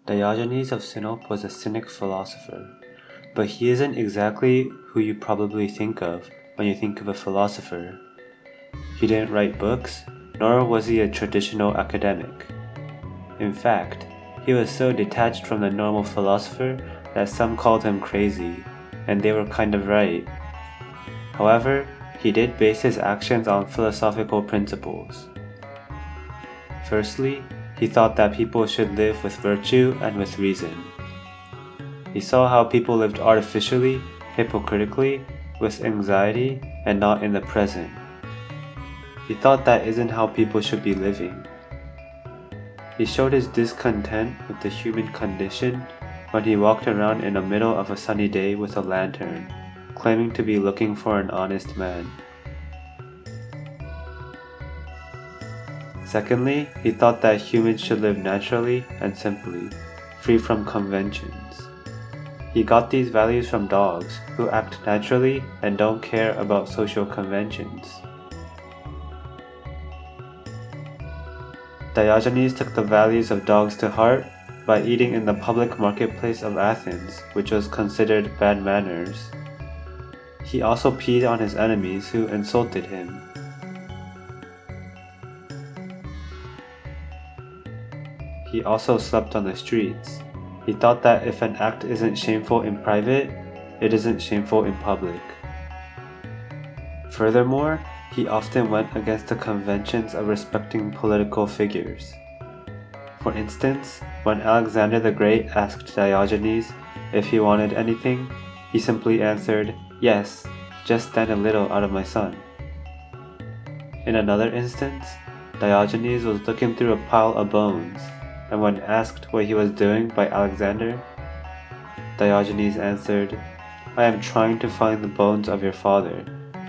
Diogenes of Sinope was a cynic philosopher, but he isn't exactly who you probably think of when you think of a philosopher. He didn't write books, nor was he a traditional academic. In fact, he was so detached from the normal philosopher that some called him crazy, and they were kind of right. However, he did base his actions on philosophical principles. Firstly, he thought that people should live with virtue and with reason. He saw how people lived artificially, hypocritically, with anxiety, and not in the present. He thought that isn't how people should be living. He showed his discontent with the human condition when he walked around in the middle of a sunny day with a lantern, claiming to be looking for an honest man. Secondly, he thought that humans should live naturally and simply, free from conventions. He got these values from dogs, who act naturally and don't care about social conventions. Diogenes took the values of dogs to heart by eating in the public marketplace of Athens, which was considered bad manners. He also peed on his enemies who insulted him. He also slept on the streets. He thought that if an act isn't shameful in private, it isn't shameful in public. Furthermore, he often went against the conventions of respecting political figures. For instance, when Alexander the Great asked Diogenes if he wanted anything, he simply answered, "Yes, just stand a little out of my sun." In another instance, Diogenes was looking through a pile of bones, and when asked what he was doing by Alexander, Diogenes answered, "I am trying to find the bones of your father,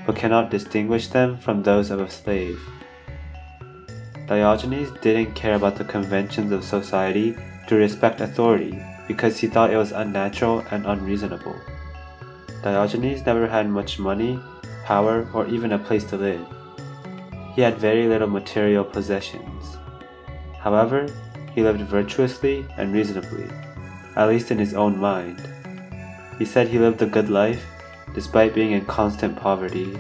but cannot distinguish them from those of a slave." Diogenes didn't care about the conventions of society to respect authority because he thought it was unnatural and unreasonable. Diogenes never had much money, power, or even a place to live. He had very little material possessions. However, he lived virtuously and reasonably, at least in his own mind. He said he lived a good life, despite being in constant poverty.